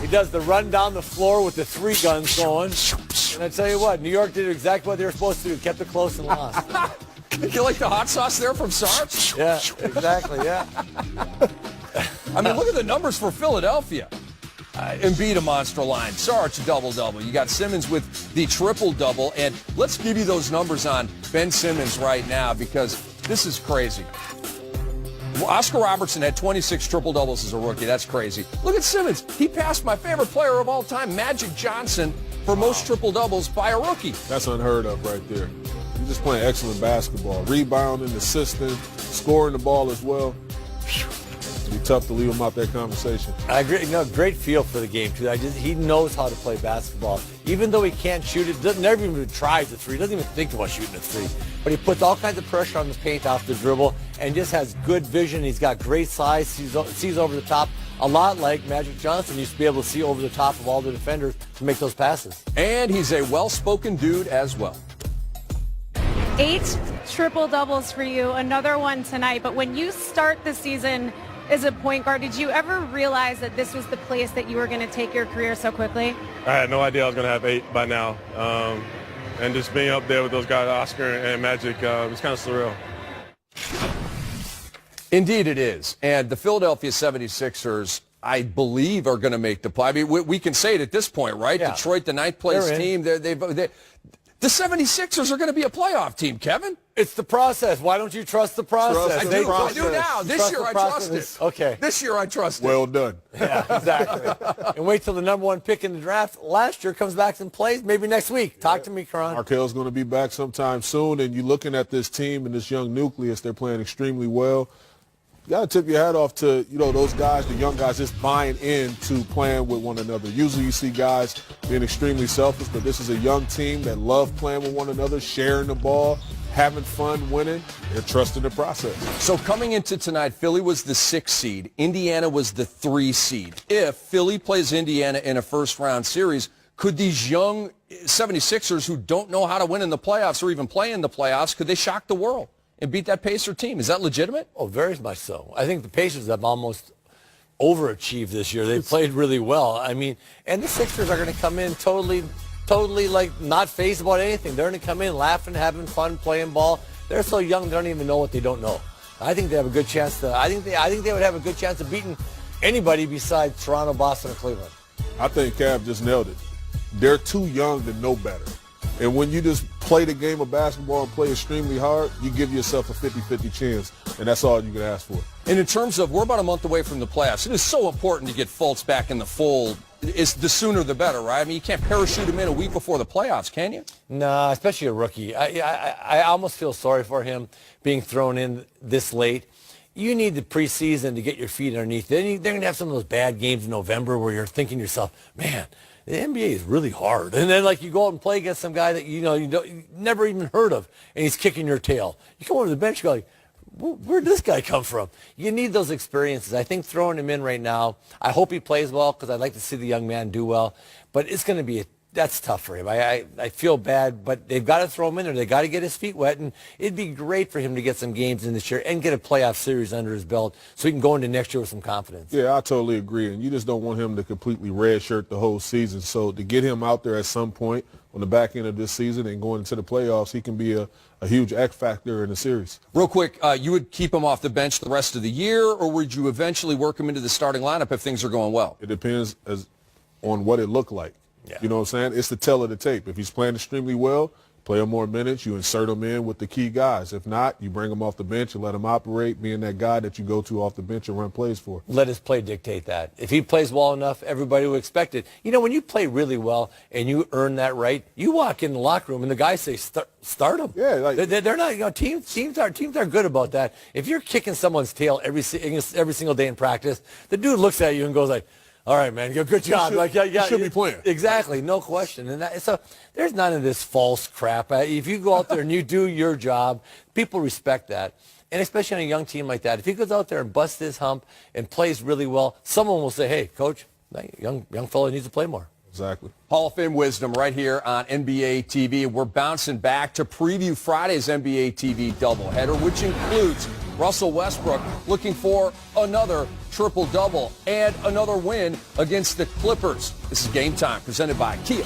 He does the run down the floor with the 3 guns going. And I tell you what, New York did exactly what they were supposed to do. Kept it close and lost. You like the hot sauce there from Sarge? Yeah, exactly, yeah. I mean, look at the numbers for Philadelphia. Embiid a monster line. Sarge a double-double. You got Simmons with the triple-double. And let's give you those numbers on Ben Simmons right now because this is crazy. Oscar Robertson had 26 triple-doubles as a rookie. That's crazy. Look at Simmons. He passed my favorite player of all time, Magic Johnson, for most triple-doubles by a rookie. That's unheard of right there. He's just playing excellent basketball. Rebounding, assisting, scoring the ball as well. It'd be tough to leave him out that conversation. I agree. Great feel for the game, too. He knows how to play basketball. Even though he can't shoot it, never even tries the 3, doesn't even think about shooting a 3. But he puts all kinds of pressure on the paint off the dribble and just has good vision. He's got great size, sees over the top, a lot like Magic Johnson used to be able to see over the top of all the defenders to make those passes. And he's a well-spoken dude as well. 8 triple-doubles for you, another one tonight. But when you start the season as a point guard, did you ever realize that this was the place that you were going to take your career so quickly? I had no idea I was going to have 8 by now. And just being up there with those guys, Oscar and Magic, it was kind of surreal. Indeed it is. And the Philadelphia 76ers, I believe, are going to make the play. I mean, we can say it at this point, right? Yeah. Detroit, the 9th place team. The 76ers are going to be a playoff team, Kevin. It's the process. Why don't you trust the process? I do now. This year I trust it. Okay. This year I trust it. Well done. Yeah, exactly. And wait till the number 1 pick in the draft last year comes back and plays maybe next week. Talk to me, Karan. Markel's going to be back sometime soon, and you're looking at this team and this young nucleus. They're playing extremely well. You got to tip your hat off to, those guys, the young guys, just buying into playing with one another. Usually you see guys being extremely selfish, but this is a young team that love playing with one another, sharing the ball, having fun, winning, and trusting the process. So coming into tonight, Philly was the 6 seed. Indiana was the 3 seed. If Philly plays Indiana in a first-round series, could these young 76ers who don't know how to win in the playoffs or even play in the playoffs, could they shock the world and beat that Pacer team? Is that legitimate? Oh, very much so. I think the Pacers have almost overachieved this year. They've played really well. I mean, and the Sixers are going to come in totally like not phased about anything. They're going to come in laughing, having fun, playing ball. They're so young they don't even know what they don't know. I think they have a good chance to. I think they would have a good chance of beating anybody besides Toronto, Boston, or Cleveland. I think Cav just nailed it. They're too young to know better. And when you just play the game of basketball and play extremely hard, you give yourself a 50-50 chance, and that's all you can ask for. And in terms of, we're about a month away from the playoffs. It is so important to get Fultz back in the fold. It's the sooner the better, right? I mean, you can't parachute him in a week before the playoffs, can you? No, especially a rookie. I almost feel sorry for him being thrown in this late. You need the preseason to get your feet underneath. Then they're going to have some of those bad games in November where you're thinking to yourself, man, the NBA is really hard. And then, you go out and play against some guy that you never even heard of, and he's kicking your tail. You come over to the bench, you go like, where'd this guy come from? You need those experiences. I think throwing him in right now, I hope he plays well because I'd like to see the young man do well. But it's going to be that's tough for him. I feel bad, but they've got to throw him in there. They've got to get his feet wet, and it'd be great for him to get some games in this year and get a playoff series under his belt so he can go into next year with some confidence. Yeah, I totally agree, and you just don't want him to completely redshirt the whole season. So to get him out there at some point on the back end of this season and going into the playoffs, he can be a huge X factor in the series. Real quick, you would keep him off the bench the rest of the year, or would you eventually work him into the starting lineup if things are going well? It depends on what it looked like. Yeah. You know what I'm saying? It's the tell of the tape. If he's playing extremely well, play him more minutes, you insert him in with the key guys. If not, you bring him off the bench and let him operate, being that guy that you go to off the bench and run plays for. Let his play dictate that. If he plays well enough, everybody will expect it. When you play really well and you earn that right, you walk in the locker room and the guys say, start him. Yeah, they're not. Teams are good about that. If you're kicking someone's tail every single day in practice, the dude looks at you and goes like, all right, man, good job. You should be playing. Exactly, no question. And so there's none of this false crap. If you go out there and you do your job, people respect that. And especially on a young team like that, if he goes out there and busts his hump and plays really well, someone will say, hey, coach, that young fella needs to play more. Exactly. Hall of Fame wisdom right here on NBA TV. We're bouncing back to preview Friday's NBA TV doubleheader, which includes Russell Westbrook looking for another triple-double and another win against the Clippers. This is Game Time presented by Kia.